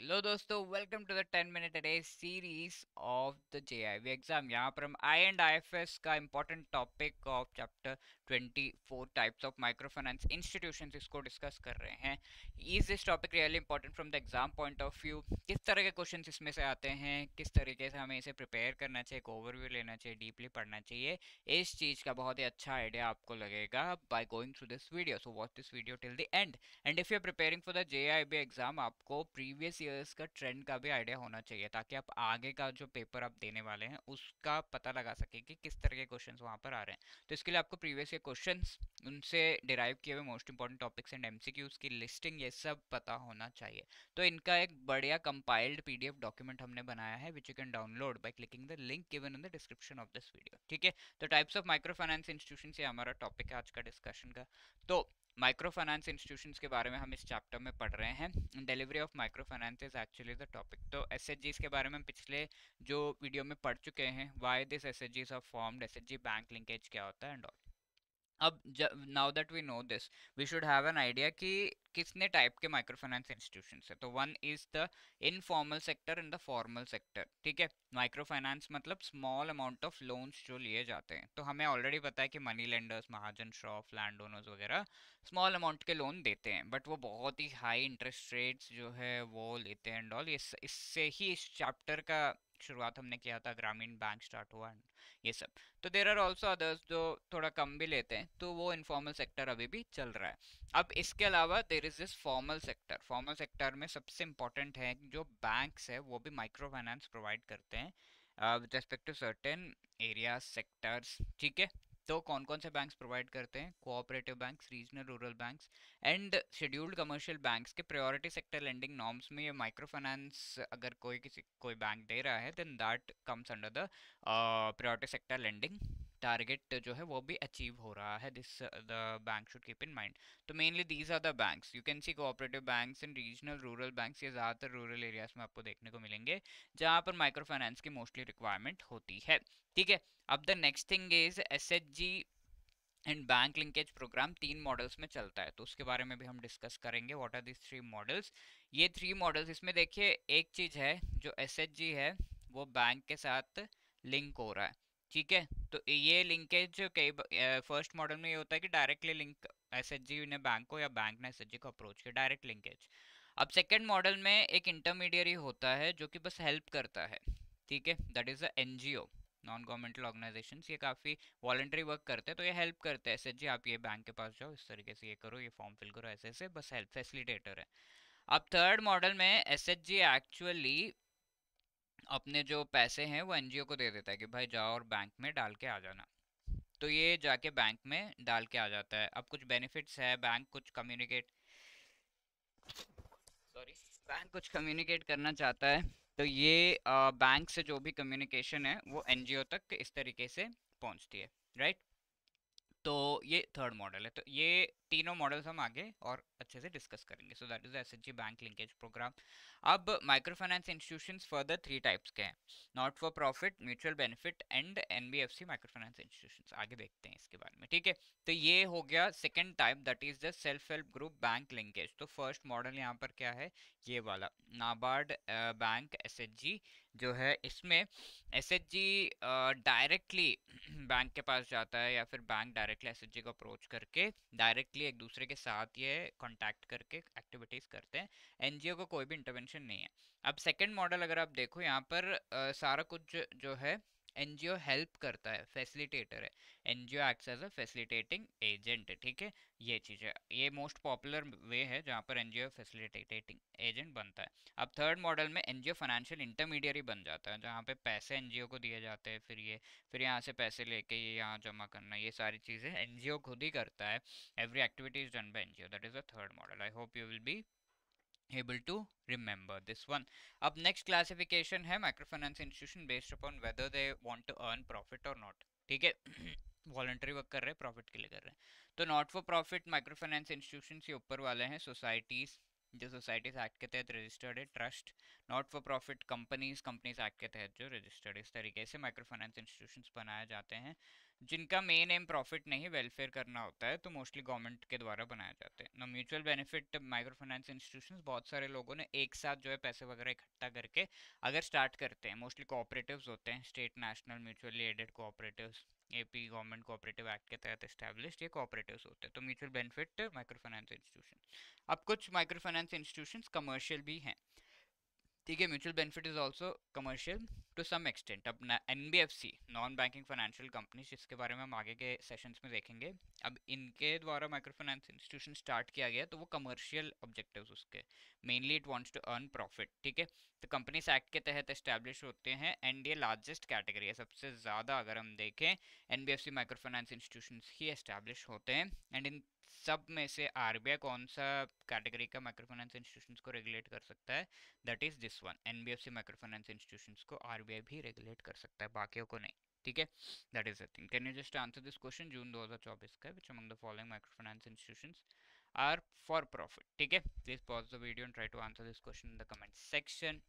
Hello दोस्तों, welcome to the 10 minute a day series of the JAIIB exam. यहाँ पर हम आई एंड आईएफएस का important topic of chapter 24 types of micro finance institutions इसको discuss कर रहे हैं। Is this topic really important from the exam point of view? किस तरह के क्वेश्चंस इसमें से आते हैं, किस तरीके से हमें इसे प्रिपेयर करना चाहिए, एक ओवरव्यू लेना चाहिए, डीपली पढ़ना चाहिए, इस चीज का बहुत ही अच्छा आइडिया आपको लगेगा by going through this video. So watch this video till the end. And if you are preparing for the JAIIB exam, आपको प्रीवियस ईयर्स का ट्रेंड का भी आइडिया होना चाहिए ताकि आप आगे का जो पेपर आप देने वाले हैं उसका पता लगा सके कि किस तरह के क्वेश्चंस वहां पर आ रहे हैं। तो इसके लिए आपको प्रीवियस ईयर क्वेश्चंस, उनसे डिराइव किए हुए most important topics and MCQs की लिस्टिंग, ये सब पता होना चाहिए। तो इनका एक बढ़िया कंपाइल्ड पीडीएफ डॉक्यूमेंट हमने बनाया है which you can download by clicking the link given in the description of this video. ठीक है, तो types of micro finance institution से हमारा टॉपिक है आज का डिस्कशन का। तो माइक्रो फाइनेंस इंस्टीट्यूशंस के बारे में हम इस चैप्टर में पढ़ रहे हैं। Delivery of micro finance is actually the topic. तो एसएचजीस के बारे में हम पिछले जो वीडियो में पढ़ चुके हैं, व्हाई दिस एसएचजीस are formed, SHG bank linkage क्या होता है एंड ऑल। अब now that we know this, we should have an idea कि कितने टाइप के माइक्रो फाइनेंस इंस्टीट्यूशंस है। तो one is the informal sector and the formal sector. ठीक है, माइक्रो फाइनेंस मतलब स्मॉल अमाउंट ऑफ लोन्स जो लिए जाते हैं। तो हमें ऑलरेडी पता है कि मनी लेंडर्स, महाजन, श्रॉफ, लैंड ओनर्स वगैरह स्मॉल अमाउंट के लोन देते हैं, बट वो बहुत ही हाई इंटरेस्ट रेट्स जो है वो लेते हैं एंड ऑल। इससे ही इस चैप्टर का शुरुआत हमने किया था, ग्रामीण बैंक स्टार्ट हुआ ये सब। तो देर आर ऑल्सो अदर्स जो थोड़ा कम भी लेते हैं, तो वो इनफॉर्मल सेक्टर अभी भी चल रहा है। अब इसके अलावा there is this formal sector. Formal sector में सबसे इंपॉर्टेंट है जो बैंक्स है वो भी माइक्रो फाइनेंस प्रोवाइड करते हैं with respect to certain area sectors. ठीक है, तो कौन कौन से बैंक्स प्रोवाइड करते हैं? Cooperative banks, regional rural banks and scheduled commercial banks के प्रायोरिटी सेक्टर लेंडिंग नॉर्म्स में ये माइक्रो फाइनेंस अगर कोई बैंक दे रहा है, then that comes under the priority sector lending. Target जो है वो भी अचीव हो रहा है, this the bank should keep in mind. तो mainly these are the banks, you can see cooperative banks and regional rural banks, ये ज़्यादातर रूरल एरियाज में आपको देखने को मिलेंगे जहाँ पर माइक्रो फाइनेंस की मोस्टली रिक्वायरमेंट होती है। ठीक है, अब the next thing is SHG and bank linkage program. तीन मॉडल्स में चलता है, तो उसके बारे में भी हम डिस्कस करेंगे। What are this three models? ये थ्री मॉडल्स, इसमें देखिए एक चीज है, जो एसएचजी है वो बैंक के साथ लिंक हो रहा है। ठीक है, तो ये लिंकेज कई फर्स्ट मॉडल में ये होता है कि डायरेक्टली लिंक एसएचजी ने बैंक को या बैंक ने एसएचजी को अप्रोच किया, डायरेक्ट लिंकेज। अब सेकेंड मॉडल में एक इंटरमीडियरी होता है जो कि बस हेल्प करता है। ठीक है, that is a NGO, non governmental organization. ये काफ़ी वॉलंटरी वर्क करते हैं, तो ये हेल्प करते हैं। एसएचजी आप ये बैंक के पास जाओ, इस तरीके से ये करो, ये फॉर्म फिल करो, ऐसे ऐसे, बस हेल्प फैसिलिटेटर है। अब थर्ड मॉडल में एसएचजी एक्चुअली अपने जो पैसे हैं वो एनजीओ को दे देता है कि भाई जाओ और बैंक में डाल के आ जाना। तो ये जाके बैंक में डाल के आ जाता है। अब कुछ बेनिफिट्स है, बैंक कुछ कम्युनिकेट सॉरी बैंक कुछ कम्युनिकेट करना चाहता है, तो ये बैंक से जो भी कम्युनिकेशन है वो एनजीओ तक इस तरीके से पहुंचती है, राइट? तो ये थर्ड मॉडल है। तो ये तीनों मॉडल्स हम आगे और अच्छे से डिस्कस करेंगे। So that is SHG bank linkage program. अब micro finance institutions further three types के हैं, not for profit, mutual benefit and NBFC micro finance institutions. आगे देखते हैं इसके बारे में। ठीक है, तो ये हो गया second type, that is the self help group bank linkage. तो फर्स्ट मॉडल यहाँ पर क्या है, ये वाला नाबार्ड बैंक एसएचजी जो है, इसमें एसएचजी डायरेक्टली बैंक के पास जाता है या फिर बैंक डायरेक्टली एसएचजी को अप्रोच करके डायरेक्टली एक दूसरे के साथ ये कांटेक्ट करके एक्टिविटीज करते हैं। एनजीओ को कोई भी इंटरवेंशन नहीं है। अब सेकंड मॉडल अगर आप देखो, यहाँ पर सारा कुछ जो है एनजीओ हेल्प करता है, फैसिलिटेटर है। NGO acts as a facilitating agent. ठीक है, ये चीज़ है, ये मोस्ट पॉपुलर वे है जहाँ पर एनजीओ फैसिलिटेटिंग एजेंट बनता है। अब थर्ड मॉडल में एनजीओ फाइनेंशियल इंटरमीडियरी बन जाता है, जहाँ पे पैसे एनजीओ को दिए जाते हैं, फिर यहाँ से पैसे लेके ये यहाँ जमा करना, ये सारी चीज़ें एनजीओ खुद ही करता है। Every activity is done by NGO. That is the third model. I hope you will be able to remember this one. अब next classification है micro finance institution based upon whether they want to earn profit or not। ठीक है, voluntary work कर रहे हैं, profit के लिए कर रहे हैं। तो not for profit micro finance institution के ऊपर वाले हैं सोसाइटीज, जो सोसाइटीज एक्ट के तहत रजिस्टर्ड है, trust. Not for profit companies, companies act के तहत जो रजिस्टर्ड, इस तरीके से माइक्रो फाइनेंस इंस्टीट्यूशंस बनाए जाते हैं जिनका मेन एम प्रॉफिट नहीं वेलफेयर करना होता है, तो मोस्टली गवर्नमेंट के द्वारा बनाए जाते हैं ना। Mutual benefit micro finance institutions बहुत सारे लोगों ने एक साथ जो है पैसे वगैरह इकट्ठा करके अगर स्टार्ट करते हैं, मोस्टली कोऑपरेटिव्स होते हैं, state national mutually aided cooperatives, AP government cooperative act के तहत एस्टैब्लिश्ड ये कोऑपरेटिव्स होते हैं, तो mutual benefit micro finance institution. अब कुछ माइक्रो फाइनेंस इंस्टीट्यूशंस कमर्शियल भी हैं, ठीक है। Mutual benefit is also commercial to some extent. अब NBFC, non banking financial company, जिसके बारे में हम आगे के सेशंस में देखेंगे, अब इनके द्वारा माइक्रो फाइनेंस इंस्टीट्यूशन स्टार्ट किया गया, तो वो कमर्शियल ऑब्जेक्टिव्स उसके, mainly it wants to earn profit, ठीक है। तो कंपनीज एक्ट के तहत एस्टैब्लिश होते हैं, एंड ये लार्जेस्ट कैटेगरी है, सबसे ज़्यादा अगर हम देखें NBFC micro finance institution he establish होते हैं। एंड इन सब में से आरबीआई कौन सा कैटेगरी का माइक्रो फाइनेंस इंस्टीट्यूशंस को रेगुलेट कर सकता है? That is this one, NBFC micro finance institutions को आरबीआई भी रेगुलेट कर सकता है, बाकियों को नहीं, ठीक है। That is the thing. Can you just answer this question? June 2024 का, which among the following micro finance institutions are for profit, ठीक है। Please pause the video and try to answer this question in the comment section.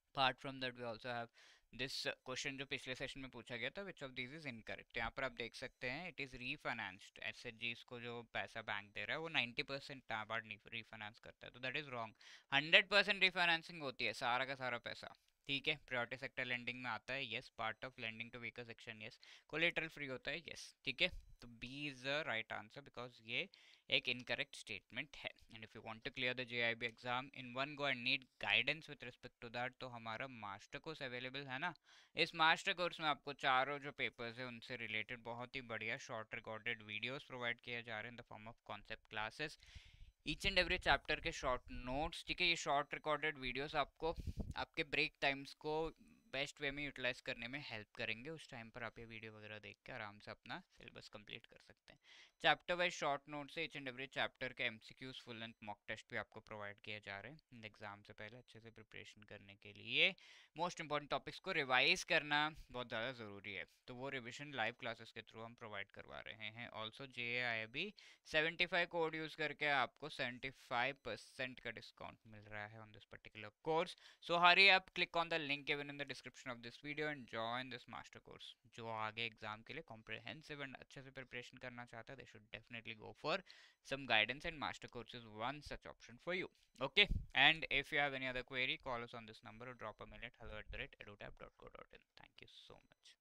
Apart from that we also have this question जो पिछले session में पूछा गया था, which of this is incorrect. यहाँ पर आप देख सकते हैं इट इज रीफाइनेंस्ड, एसएचजीस को जो पैसा बैंक दे रहा है वो 90% नाबार्ड रीफाइनेंस करता है, तो दैट इज रॉन्ग। 100% रीफाइनेंसिंग होती है, सारा का सारा पैसा, ठीक है। प्रायोरिटी सेक्टर लेंडिंग में आता है, yes. Part of lending to weaker section, yes. Collateral free होता है, यस, ठीक है। तो B is the right answer, because ये एक इनकरेक्ट स्टेटमेंट है। And if you want to clear the JAIIB exam in one go and need guidance with respect to that, तो हमारा मास्टर कोर्स अवेलेबल है ना। इस मास्टर कोर्स में आपको चारों जो पेपर्स है उनसे रिलेटेड बहुत ही बढ़िया शॉर्ट रिकॉर्डेड वीडियोस प्रोवाइड किए जा रहे हैं in the form of concept classes, each and every chapter के शॉर्ट नोट्स, ठीक है। ये शॉर्ट रिकॉर्डेड वीडियोस आपको आपके ब्रेक टाइम्स को बेस्ट वे में यूटिलाइज करने में हेल्प करेंगे। उस टाइम पर आप ये वीडियो वगैरह देख के आराम से अपना सिलेबस कंप्लीट कर सकते हैं। चैप्टर वाइज शॉर्ट नोट से ईच एंड एवरी चैप्टर के MCQs, full length mock test भी आपको प्रोवाइड किए जा रहे हैं एग्जाम से पहले अच्छे से प्रिपरेशन करने के लिए। मोस्ट इंपॉर्टेंट टॉपिक्स को रिवाइज करना बहुत ज़्यादा ज़रूरी है, तो वो रिविजन लाइव क्लासेस के थ्रू हम प्रोवाइड करवा रहे हैं। ऑल्सो JAIB 75 कोड यूज करके आपको 75% का डिस्काउंट मिल रहा है on this particular course. So hurry up, click on the link given in the description of this video and join this master course. जो आगे एग्जाम के लिए कॉम्प्रिहेंसिव एंड अच्छे से प्रिपरेशन करना चाहता है, they should definitely go for some guidance, and master course is one such option for you. Okay, and if you have any other query, call us on this number or drop a mail at hello@edutab.co.in. Thank you so much.